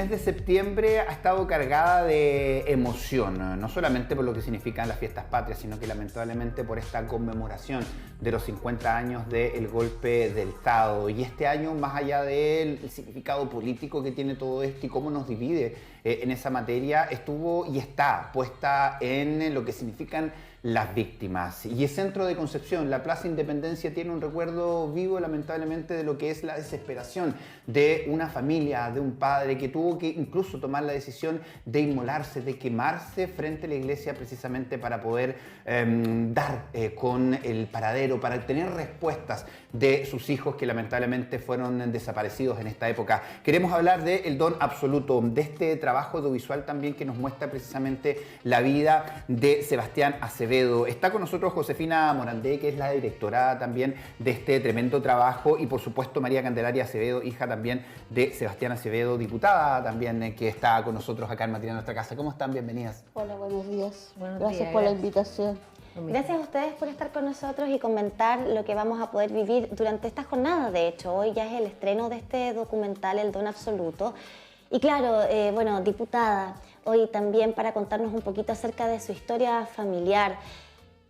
mes de septiembre ha estado cargada de emoción, no solamente por lo que significan las fiestas patrias, sino que lamentablemente por esta conmemoración de los 50 años del golpe del Estado. Y este año, más allá del significado político que tiene todo esto y cómo nos divide en esa materia, estuvo y está puesta en lo que significan las víctimas. Y el centro de Concepción, la Plaza Independencia, tiene un recuerdo vivo, lamentablemente, de lo que es la desesperación de una familia, de un padre que tuvo que incluso tomar la decisión de inmolarse, de quemarse frente a la iglesia, precisamente para poder dar con el paradero, para tener respuestas de sus hijos que lamentablemente fueron desaparecidos en esta época. Queremos hablar de El Don Absoluto, de este trabajo audiovisual también que nos muestra precisamente la vida de Sebastián Acevedo. Está con nosotros Josefina Morandé, que es la directora también de este tremendo trabajo, y por supuesto María Candelaria Acevedo, hija también de Sebastián Acevedo, diputada también, que está con nosotros acá en Matina Nuestra Casa. ¿Cómo están? Bienvenidas. Hola, buenos días. Gracias por la invitación. Gracias a ustedes por estar con nosotros y comentar lo que vamos a poder vivir durante esta jornada. De hecho, hoy ya es el estreno de este documental, El Don Absoluto. Y claro, bueno, diputada, hoy también para contarnos un poquito acerca de su historia familiar.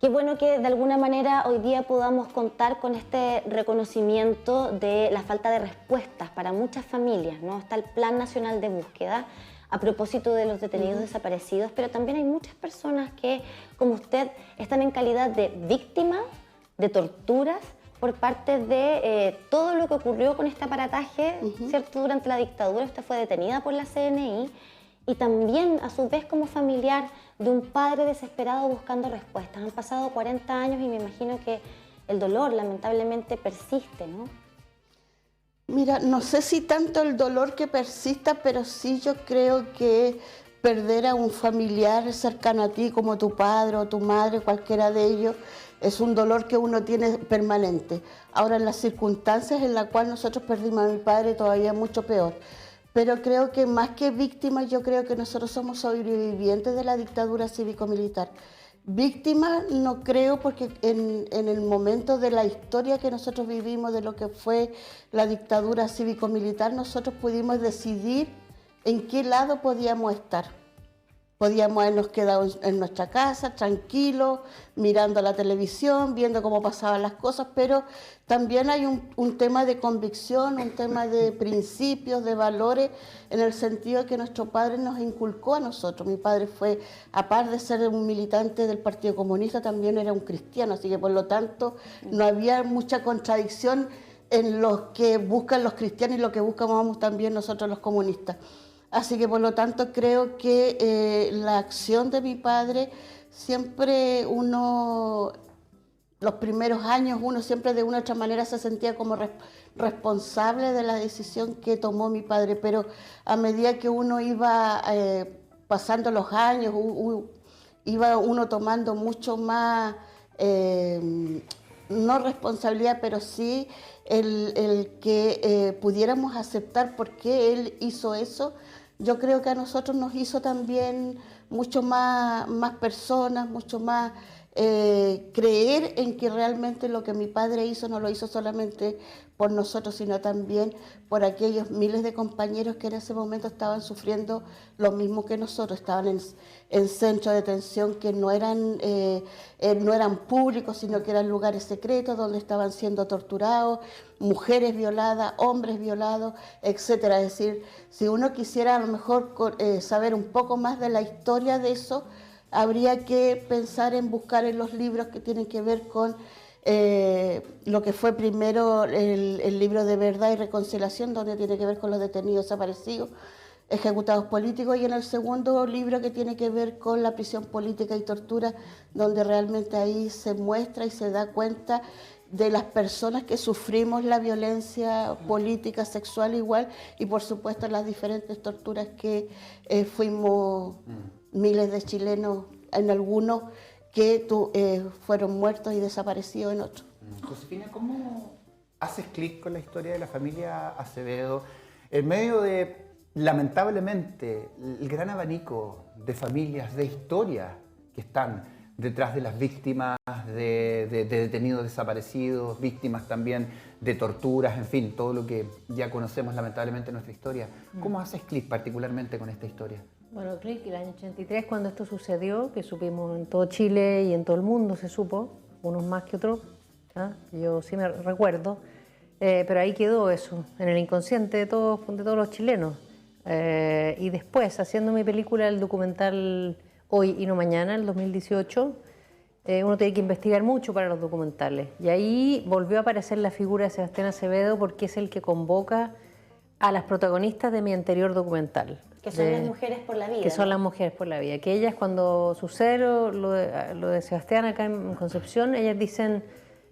Qué bueno que de alguna manera hoy día podamos contar con este reconocimiento de la falta de respuestas para muchas familias, ¿no? Está el Plan Nacional de Búsqueda a propósito de los detenidos desaparecidos, pero también hay muchas personas que, como usted, están en calidad de víctimas de torturas por parte de todo lo que ocurrió con este aparataje, ¿cierto? Durante la dictadura. Usted fue detenida por la CNI y también, a su vez, como familiar de un padre desesperado buscando respuestas. Han pasado 40 años y me imagino que el dolor, lamentablemente, persiste, ¿no? Mira, no sé si tanto el dolor que persista, pero sí yo creo que perder a un familiar cercano a ti, como tu padre o tu madre, cualquiera de ellos, es un dolor que uno tiene permanente. Ahora, en las circunstancias en las cuales nosotros perdimos a mi padre, todavía mucho peor. Pero creo que más que víctimas, yo creo que nosotros somos sobrevivientes de la dictadura cívico-militar. Víctimas no creo, porque en el momento de la historia que nosotros vivimos, de lo que fue la dictadura cívico-militar, nosotros pudimos decidir en qué lado podíamos estar. Podíamos habernos quedado en nuestra casa, tranquilos, mirando la televisión, viendo cómo pasaban las cosas, pero también hay un tema de convicción, un tema de principios, de valores, en el sentido que nuestro padre nos inculcó a nosotros. Mi padre fue, aparte de ser un militante del Partido Comunista, también era un cristiano, así que por lo tanto no había mucha contradicción en lo que buscan los cristianos y lo que buscamos también nosotros los comunistas. Así que por lo tanto creo que la acción de mi padre, siempre los primeros años uno siempre de una u otra manera se sentía como responsable de la decisión que tomó mi padre, pero a medida que uno iba pasando los años, iba uno tomando mucho más, no responsabilidad, pero sí el que pudiéramos aceptar por qué él hizo eso. Yo creo que a nosotros nos hizo también mucho más personas, mucho más creer en que realmente lo que mi padre hizo no lo hizo solamente por nosotros, sino también por aquellos miles de compañeros que en ese momento estaban sufriendo lo mismo que nosotros, estaban en centros de detención que no eran públicos, sino que eran lugares secretos donde estaban siendo torturados, mujeres violadas, hombres violados, etcétera. Es decir, si uno quisiera a lo mejor saber un poco más de la historia de eso, habría que pensar en buscar en los libros que tienen que ver con lo que fue primero el libro de Verdad y Reconciliación, donde tiene que ver con los detenidos desaparecidos, ejecutados políticos, y en el segundo libro que tiene que ver con la prisión política y tortura, donde realmente ahí se muestra y se da cuenta de las personas que sufrimos la violencia política, sexual igual, y por supuesto las diferentes torturas que fuimos miles de chilenos, en algunos que fueron muertos y desaparecidos en otros. Josefina, ¿cómo haces clic con la historia de la familia Acevedo en medio de, lamentablemente, el gran abanico de familias, de historias que están detrás de las víctimas de detenidos desaparecidos, víctimas también de torturas, en fin, todo lo que ya conocemos lamentablemente en nuestra historia. ¿Cómo haces clic particularmente con esta historia? Bueno, clic, el año 83, cuando esto sucedió, que supimos en todo Chile y en todo el mundo se supo, unos más que otros, ¿ah? Yo sí me recuerdo, pero ahí quedó eso, en el inconsciente de todos los chilenos. Y después, haciendo mi película, el documental Hoy y no Mañana, el 2018, uno tiene que investigar mucho para los documentales. Y ahí volvió a aparecer la figura de Sebastián Acevedo porque es el que convoca a las protagonistas de mi anterior documental. Que son las mujeres por la vida. Que son las mujeres por la vida. Que ellas, cuando sucede lo de Sebastián acá en Concepción, ellas dicen,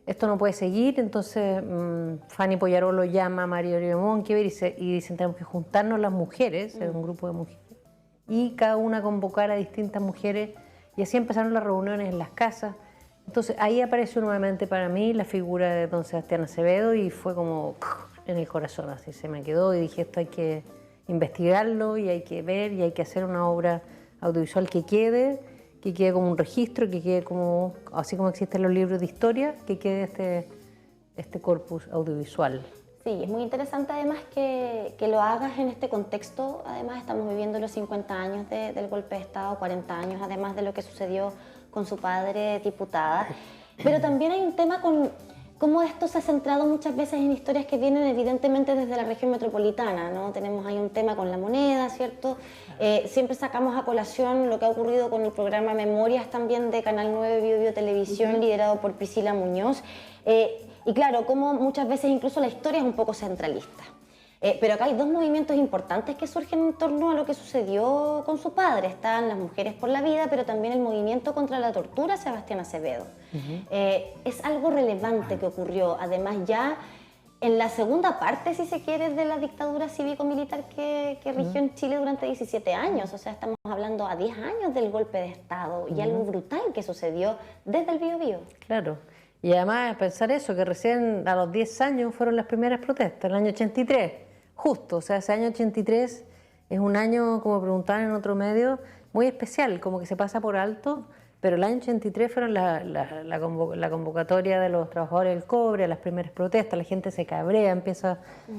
esto no puede seguir, entonces Fanny Pollarolo llama a María Oribe Monkever y dicen, tenemos que juntarnos las mujeres, era un grupo de mujeres, y cada una convocar a distintas mujeres, y así empezaron las reuniones en las casas. Entonces ahí apareció nuevamente para mí la figura de don Sebastián Acevedo y fue como en el corazón, así se me quedó y dije, esto hay que investigarlo y hay que ver y hay que hacer una obra audiovisual que quede como un registro, que quede como, así como existen los libros de historia, que quede este corpus audiovisual. Sí, es muy interesante además que lo hagas en este contexto. Además estamos viviendo los 50 años del golpe de Estado, 40 años además de lo que sucedió con su padre, diputada. Pero también hay un tema con cómo esto se ha centrado muchas veces en historias que vienen evidentemente desde la región metropolitana, ¿no? Tenemos ahí un tema con la moneda, ¿cierto? Siempre sacamos a colación lo que ha ocurrido con el programa Memorias también de Canal 9 Bio Bio Televisión, liderado por Priscila Muñoz. Y claro, como muchas veces incluso la historia es un poco centralista. Pero acá hay dos movimientos importantes que surgen en torno a lo que sucedió con su padre. Están las Mujeres por la Vida, pero también el movimiento contra la tortura Sebastián Acevedo. Es algo relevante que ocurrió, además ya en la segunda parte, si se quiere, de la dictadura cívico-militar que rigió en Chile durante 17 años. O sea, estamos hablando a 10 años del golpe de Estado y algo brutal que sucedió desde el Biobío. Claro. Y además pensar eso, que recién a los 10 años fueron las primeras protestas, el año 83, justo, o sea, ese año 83 es un año, como preguntaban en otro medio, muy especial, como que se pasa por alto, pero el año 83 fueron la convocatoria de los trabajadores del cobre, las primeras protestas, la gente se cabrea, empieza,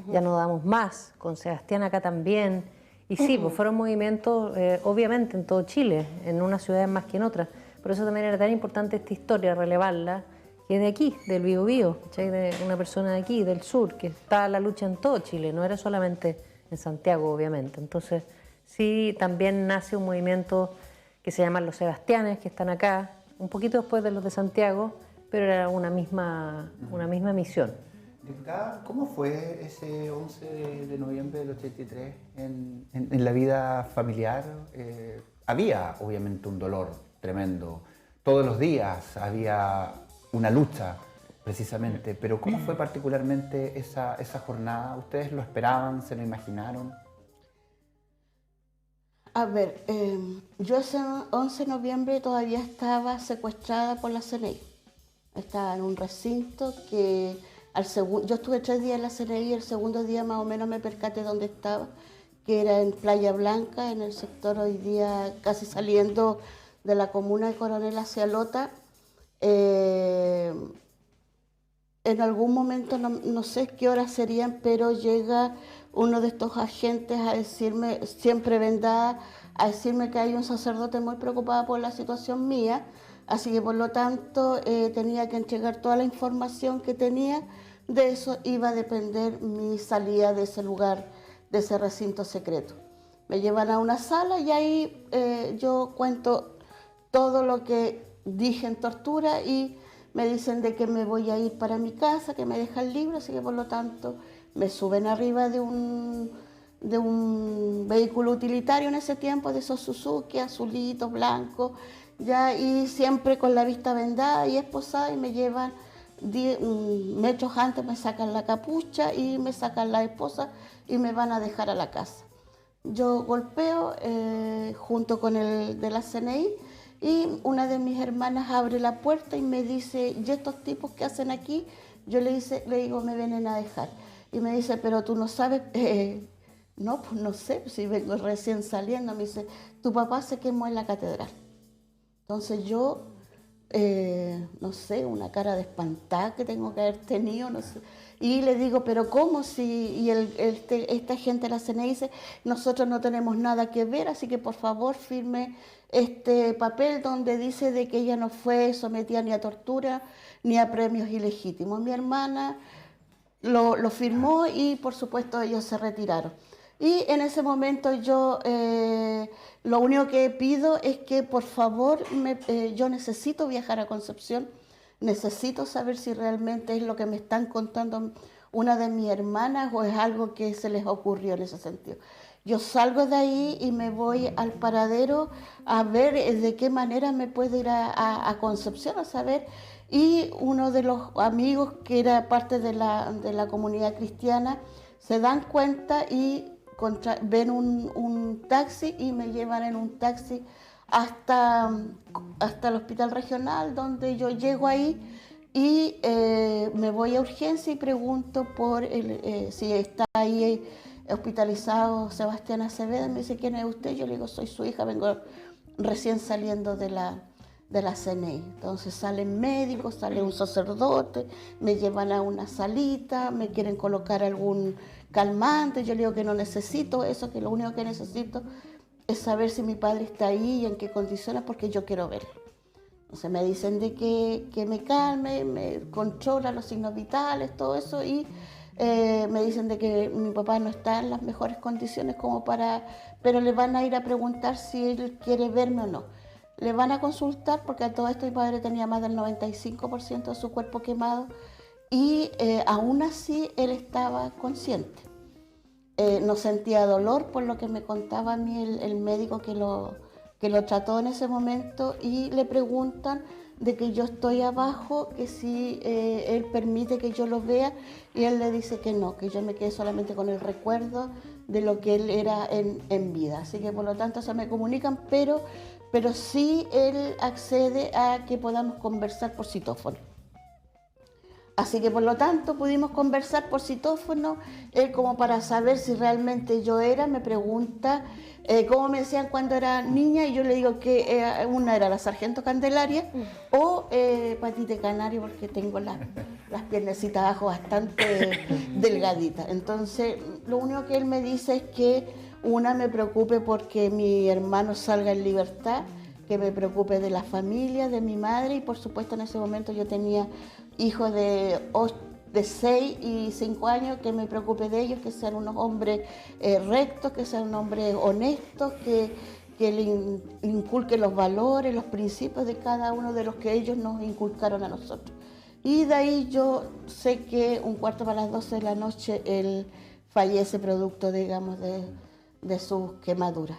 ya no damos más, con Sebastián acá también, y sí, pues fueron movimientos, obviamente, en todo Chile, en unas ciudades más que en otras, por eso también era tan importante esta historia, relevarla, que es de aquí, del Biobío, ¿cachai? De una persona de aquí, del sur, que está la lucha en todo Chile, no era solamente en Santiago, obviamente. Entonces, sí, también nace un movimiento que se llama Los Sebastianes, que están acá, un poquito después de los de Santiago, pero era una misma misión. Diputada, ¿cómo fue ese 11 de noviembre del 83 en la vida familiar? Había, obviamente, un dolor tremendo. Todos los días había una lucha, precisamente, pero ¿cómo fue particularmente esa jornada? ¿Ustedes lo esperaban, se lo imaginaron? A ver, yo ese 11 de noviembre todavía estaba secuestrada por la CNI. Estaba en un recinto que yo estuve 3 días en la CNI y el segundo día más o menos me percaté dónde estaba, que era en Playa Blanca, en el sector hoy día casi saliendo de la comuna de Coronel hacia Lota. En algún momento, no sé qué horas serían, pero llega uno de estos agentes a decirme, siempre vendada, a decirme que hay un sacerdote muy preocupado por la situación mía, así que por lo tanto tenía que entregar toda la información que tenía, de eso iba a depender mi salida de ese lugar, de ese recinto secreto. Me llevan a una sala y ahí yo cuento todo lo que dije en tortura y me dicen de que me voy a ir para mi casa, que me dejan libre, así que por lo tanto me suben arriba de un vehículo utilitario en ese tiempo, de esos Suzuki, azulitos, blancos, ya, y siempre con la vista vendada y esposada, y me llevan 10 metros antes, me sacan la capucha y me sacan la esposa y me van a dejar a la casa. Yo golpeo junto con el de la CNI, y una de mis hermanas abre la puerta y me dice, ¿y estos tipos qué hacen aquí? Yo le digo, me vienen a dejar. Y me dice, pero tú no sabes, no, pues no sé, si vengo recién saliendo. Me dice, tu papá se quemó en la catedral. Entonces yo no sé, una cara de espantada que tengo que haber tenido, no sé. Y le digo, pero ¿cómo si? Y esta gente de la CNI dice, nosotros no tenemos nada que ver, así que por favor firme este papel donde dice de que ella no fue sometida ni a tortura ni a premios ilegítimos. Mi hermana lo firmó y por supuesto ellos se retiraron. Y en ese momento yo lo único que pido es que por favor yo necesito viajar a Concepción, necesito saber si realmente es lo que me están contando una de mis hermanas o es algo que se les ocurrió en ese sentido. Yo salgo de ahí y me voy al paradero a ver de qué manera me puedo ir a Concepción a saber. Y uno de los amigos que era parte de la comunidad cristiana se dan cuenta y ven un taxi y me llevan en un taxi hasta el hospital regional, donde yo llego ahí y me voy a urgencia y pregunto por si está ahí hospitalizado Sebastián Acevedo. Me dice, ¿quién es usted? Yo le digo, soy su hija, vengo recién saliendo de la CNI. Entonces salen médicos, sale un sacerdote, me llevan a una salita, me quieren colocar algún calmante. Yo le digo que no necesito eso, que lo único que necesito es saber si mi padre está ahí y en qué condiciones, porque yo quiero verlo. Entonces me dicen de que me calme, me controla los signos vitales, todo eso, y me dicen de que mi papá no está en las mejores condiciones como para... pero le van a ir a preguntar si él quiere verme o no. Le van a consultar porque a todo esto mi padre tenía más del 95% de su cuerpo quemado y aún así él estaba consciente. No sentía dolor por lo que me contaba a mí el médico que lo trató en ese momento, y le preguntan de que yo estoy abajo, que si él permite que yo lo vea, y él le dice que no, que yo me quedé solamente con el recuerdo de lo que él era en vida. Así que por lo tanto se me comunican, pero sí él accede a que podamos conversar por citófono. Así que por lo tanto pudimos conversar por citófono. Él, como para saber si realmente yo era, me pregunta cómo me decían cuando era niña, y yo le digo que una era la Sargento Candelaria o Patite Canario, porque tengo las piernecitas abajo bastante delgaditas. Entonces lo único que él me dice es que una, me preocupe porque mi hermano salga en libertad, que me preocupe de la familia, de mi madre, y por supuesto en ese momento yo tenía hijos de 6 y 5 años, que me preocupe de ellos, que sean unos hombres rectos, que sean hombres honestos, que le inculquen los valores, los principios de cada uno de los que ellos nos inculcaron a nosotros. Y de ahí yo sé que 1:15 de la noche él fallece producto, digamos, de sus quemaduras.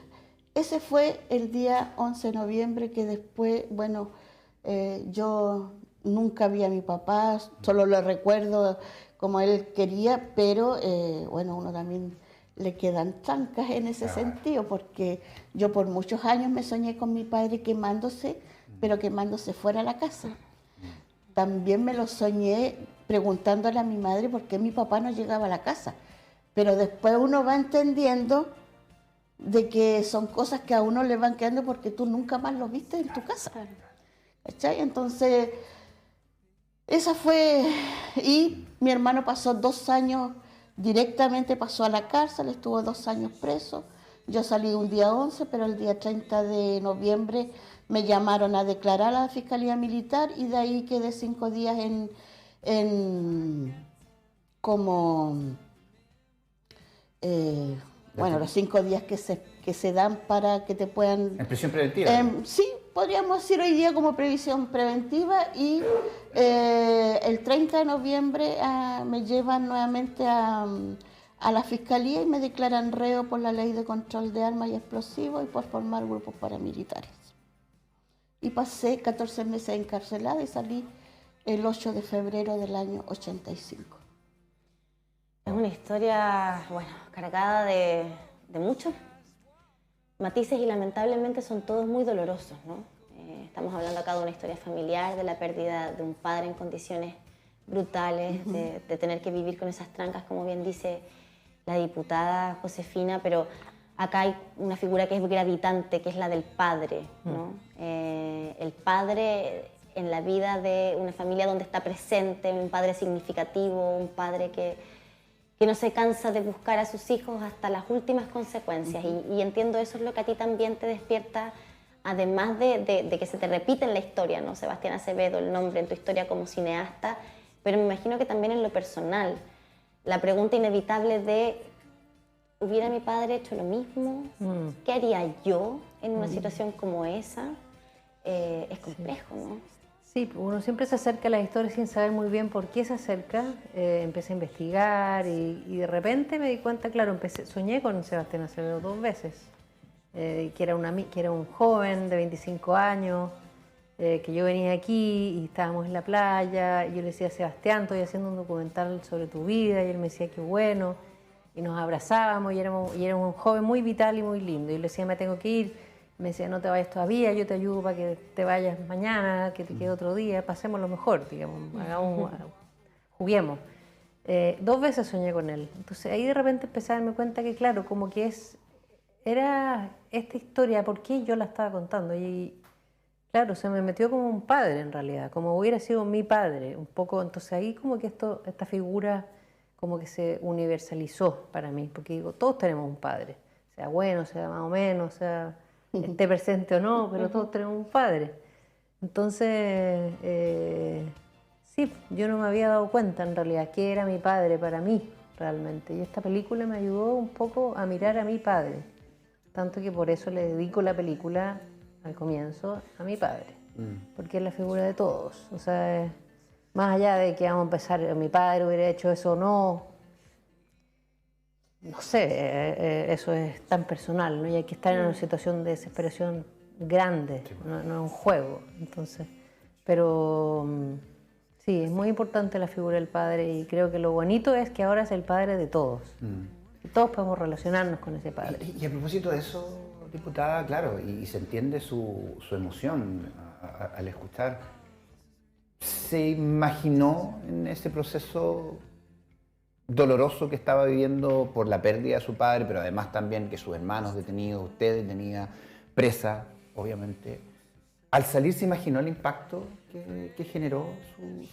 Ese fue el día 11 de noviembre, que después, bueno, yo nunca vi a mi papá, solo lo recuerdo como él quería, pero bueno, uno también le quedan trancas en ese sentido, porque yo por muchos años me soñé con mi padre quemándose, pero quemándose fuera de la casa. También me lo soñé preguntándole a mi madre por qué mi papá no llegaba a la casa, pero después uno va entendiendo de que son cosas que a uno le van quedando porque tú nunca más lo viste en tu casa. ¿Cachai? Entonces, esa fue... Y mi hermano pasó 2 años, directamente pasó a la cárcel, estuvo 2 años preso. Yo salí un día 11, pero el día 30 de noviembre me llamaron a declarar a la Fiscalía Militar, y de ahí quedé 5 días bueno, los 5 días que se dan para que te puedan... ¿En prisión preventiva? Sí, podríamos decir hoy día como previsión preventiva, y el 30 de noviembre me llevan nuevamente a la Fiscalía y me declaran reo por la Ley de Control de Armas y Explosivos y por formar grupos paramilitares. Y pasé 14 meses encarcelada y salí el 8 de febrero del año 85. Es una historia, bueno, cargada de muchos matices, y lamentablemente son todos muy dolorosos, ¿no? Estamos hablando acá de una historia familiar, de la pérdida de un padre en condiciones brutales, de tener que vivir con esas trancas, como bien dice la diputada Josefina, pero acá hay una figura que es gravitante, que es la del padre, ¿no? El padre en la vida de una familia donde está presente, un padre significativo, un padre que no se cansa de buscar a sus hijos hasta las últimas consecuencias. Y entiendo eso es lo que a ti también te despierta, además de que se te repite en la historia, ¿no? Sebastián Acevedo, el nombre en tu historia como cineasta, pero me imagino que también en lo personal. La pregunta inevitable de, ¿hubiera mi padre hecho lo mismo? ¿Qué haría yo en una situación como esa? Es complejo, ¿no? Sí, uno siempre se acerca a la historia sin saber muy bien por qué se acerca. Empecé a investigar y de repente me di cuenta, claro, soñé con Sebastián Acevedo 2 veces, que era un joven de 25 años, que yo venía aquí y estábamos en la playa, y yo le decía, Sebastián, estoy haciendo un documental sobre tu vida, y él me decía, qué bueno, y nos abrazábamos, y era un joven muy vital y muy lindo, y yo le decía, me tengo que ir. Me decía, no te vayas todavía, yo te ayudo para que te vayas mañana, que te quede otro día, pasemos lo mejor, digamos, juguemos. 2 veces soñé con él. Entonces ahí de repente empecé a darme cuenta que, claro, como que era esta historia, ¿por qué yo la estaba contando? Y claro, se me metió como un padre en realidad, como hubiera sido mi padre, un poco. Entonces ahí como que esta figura como que se universalizó para mí, porque digo, todos tenemos un padre, sea bueno, sea más o menos, sea esté presente o no, pero todos tenemos un padre. Entonces, sí, yo no me había dado cuenta en realidad que era mi padre para mí, realmente. Y esta película me ayudó un poco a mirar a mi padre. Tanto que por eso le dedico la película al comienzo a mi padre. Porque es la figura de todos. O sea, más allá de que vamos a empezar, mi padre hubiera hecho eso o no, no sé, eso es tan personal, ¿no? Y hay que estar en una situación de desesperación grande, no es un juego. Entonces, pero sí, es muy importante la figura del padre, y creo que lo bonito es que ahora es el padre de todos. Y todos podemos relacionarnos con ese padre. Y a propósito de eso, diputada, claro, y se entiende su emoción al escuchar. ¿Se imaginó en ese proceso doloroso que estaba viviendo por la pérdida de su padre, pero además también que sus hermanos detenidos, usted detenida, presa, obviamente? Al salir, ¿se imaginó el impacto que generó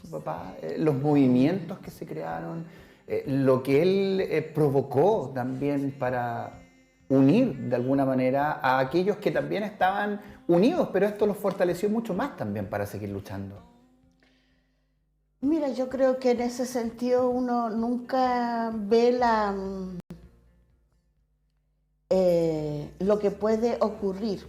su papá? Los movimientos que se crearon, lo que él provocó también para unir de alguna manera a aquellos que también estaban unidos, pero esto los fortaleció mucho más también para seguir luchando. Mira, yo creo que en ese sentido uno nunca ve lo que puede ocurrir.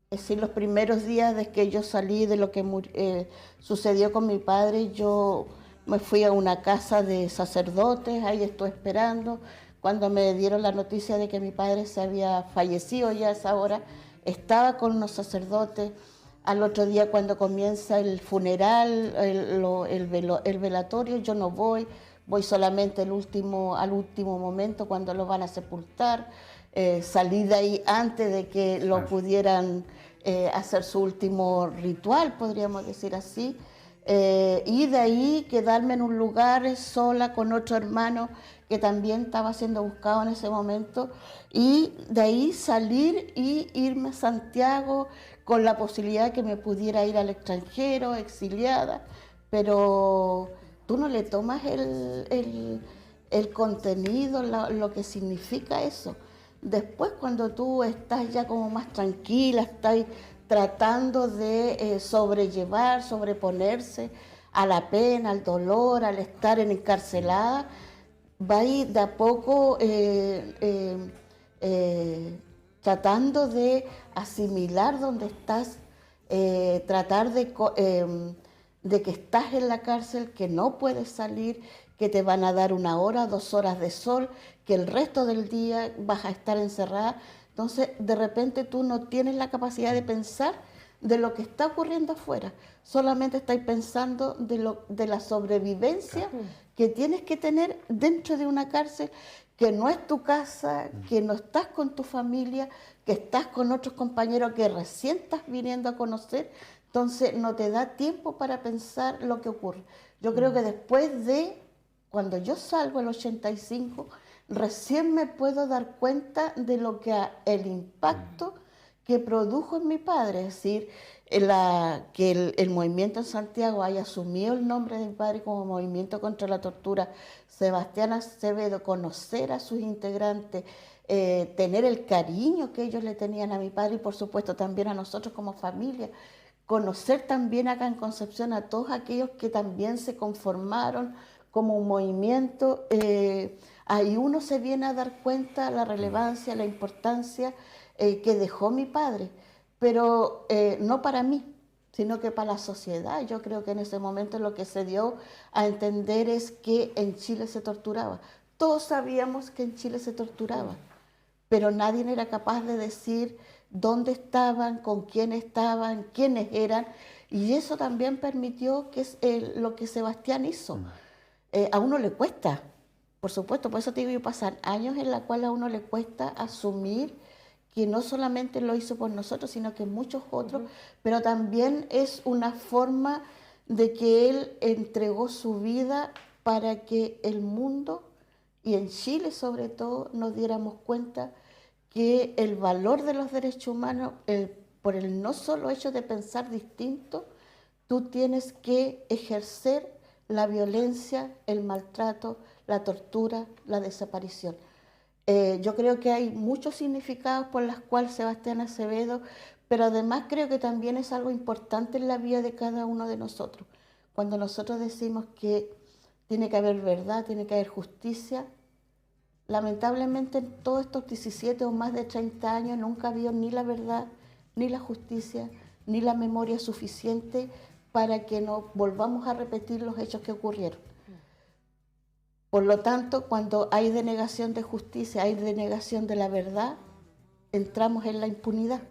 Es decir, los primeros días de que yo salí de lo que sucedió con mi padre, yo me fui a una casa de sacerdotes, ahí estuve esperando. Cuando me dieron la noticia de que mi padre se había fallecido ya a esa hora, estaba con unos sacerdotes. Al otro día, cuando comienza el funeral, el velatorio, yo no voy solamente al último momento cuando lo van a sepultar. Salí de ahí antes de que lo pudieran hacer su último ritual, podríamos decir así. Y de ahí quedarme en un lugar sola con otro hermano que también estaba siendo buscado en ese momento, y de ahí salir y irme a Santiago con la posibilidad de que me pudiera ir al extranjero, exiliada, pero tú no le tomas el contenido, lo que significa eso. Después, cuando tú estás ya como más tranquila, estás tratando de sobreponerse a la pena, al dolor, al estar encarcelada, va a ir de a poco tratando de asimilar dónde estás, tratar de que estás en la cárcel, que no puedes salir, que te van a dar 1 hora, 2 horas de sol, que el resto del día vas a estar encerrada. Entonces, de repente tú no tienes la capacidad de pensar de lo que está ocurriendo afuera. Solamente estás pensando de la sobrevivencia que tienes que tener dentro de una cárcel, que no es tu casa, que no estás con tu familia, que estás con otros compañeros que recién estás viniendo a conocer. Entonces, no te da tiempo para pensar lo que ocurre. Yo creo que después cuando yo salgo en el 85, recién me puedo dar cuenta de el impacto que produjo en mi padre, es decir, que el movimiento en Santiago haya asumido el nombre de mi padre como Movimiento contra la Tortura, Sebastián Acevedo, conocer a sus integrantes, tener el cariño que ellos le tenían a mi padre y por supuesto también a nosotros como familia, conocer también acá en Concepción a todos aquellos que también se conformaron como un movimiento, ahí uno se viene a dar cuenta la relevancia, la importancia que dejó mi padre, pero no para mí, sino que para la sociedad. Yo creo que en ese momento lo que se dio a entender es que en Chile se torturaba. Todos sabíamos que en Chile se torturaba, pero nadie era capaz de decir dónde estaban, con quién estaban, quiénes eran, y eso también permitió que lo que Sebastián hizo. A uno le cuesta, por supuesto, por eso te digo, pasan años en los cuales a uno le cuesta asumir que no solamente lo hizo por nosotros, sino que muchos otros, pero también es una forma de que él entregó su vida para que el mundo, y en Chile sobre todo, nos diéramos cuenta que el valor de los derechos humanos, por el no solo hecho de pensar distinto, tú tienes que ejercer la violencia, el maltrato, la tortura, la desaparición. Yo creo que hay muchos significados por los cuales Sebastián Acevedo, pero además creo que también es algo importante en la vida de cada uno de nosotros. Cuando nosotros decimos que tiene que haber verdad, tiene que haber justicia, lamentablemente en todos estos 17 o más de 30 años nunca ha habido ni la verdad, ni la justicia, ni la memoria suficiente para que no volvamos a repetir los hechos que ocurrieron. Por lo tanto, cuando hay denegación de justicia, hay denegación de la verdad, entramos en la impunidad,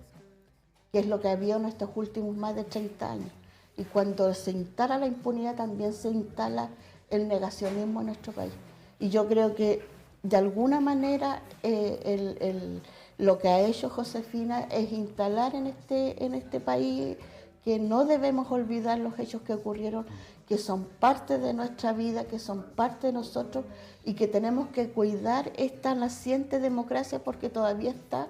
que es lo que ha habido en estos últimos más de 30 años. Y cuando se instala la impunidad, también se instala el negacionismo en nuestro país. Y yo creo que, de alguna manera, lo que ha hecho Josefina es instalar en este país que no debemos olvidar los hechos que ocurrieron, que son parte de nuestra vida, que son parte de nosotros y que tenemos que cuidar esta naciente democracia porque todavía está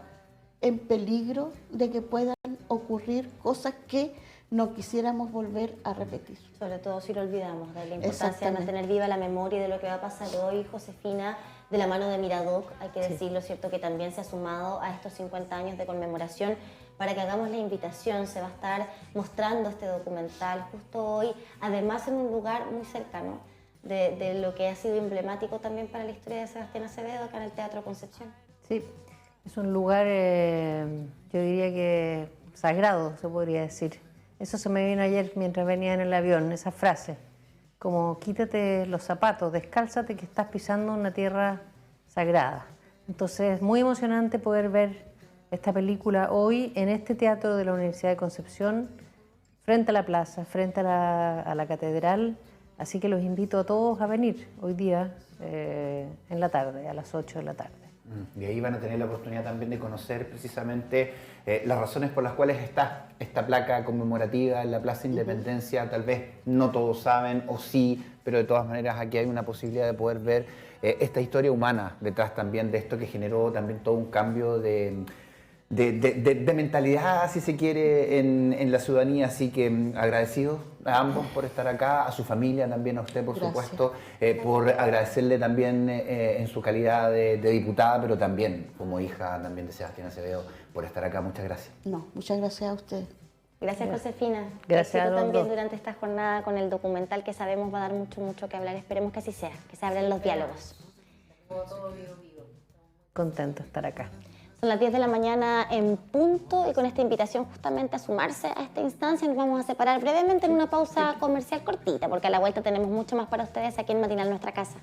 en peligro de que puedan ocurrir cosas que no quisiéramos volver a repetir. Sobre todo si lo olvidamos, de la importancia de mantener viva la memoria y de lo que va a pasar hoy, Josefina, de la mano de Miradoc, hay que decirlo, ¿cierto?, que también se ha sumado a estos 50 años de conmemoración para que hagamos la invitación. Se va a estar mostrando este documental justo hoy, además en un lugar muy cercano de lo que ha sido emblemático también para la historia de Sebastián Acevedo, acá en el Teatro Concepción. Sí, es un lugar, yo diría que sagrado, se podría decir. Eso se me vino ayer mientras venía en el avión, esa frase, como quítate los zapatos, descálzate que estás pisando una tierra sagrada. Entonces es muy emocionante poder ver esta película hoy en este teatro de la Universidad de Concepción, frente a la plaza, frente a la catedral, así que los invito a todos a venir hoy día en la tarde, a las 8 de la tarde. Y ahí van a tener la oportunidad también de conocer precisamente las razones por las cuales está esta placa conmemorativa en la Plaza Independencia. Tal vez no todos saben o sí, pero de todas maneras aquí hay una posibilidad de poder ver esta historia humana detrás también de esto que generó también todo un cambio de mentalidad, si se quiere, en la ciudadanía. Así que agradecidos a ambos por estar acá, a su familia también, a usted por supuesto, por agradecerle también en su calidad de diputada, pero también como hija también de Sebastián Acevedo, por estar acá. Muchas gracias. No, muchas gracias a usted. Gracias, Josefina. Gracias a también dos. durante esta jornada con el documental que sabemos va a dar mucho que hablar. Esperemos que así sea, que se abran los diálogos. Contento de estar acá. Son las 10 de la mañana en punto y con esta invitación justamente a sumarse a esta instancia nos vamos a separar brevemente en una pausa comercial cortita porque a la vuelta tenemos mucho más para ustedes aquí en Matinal Nuestra Casa.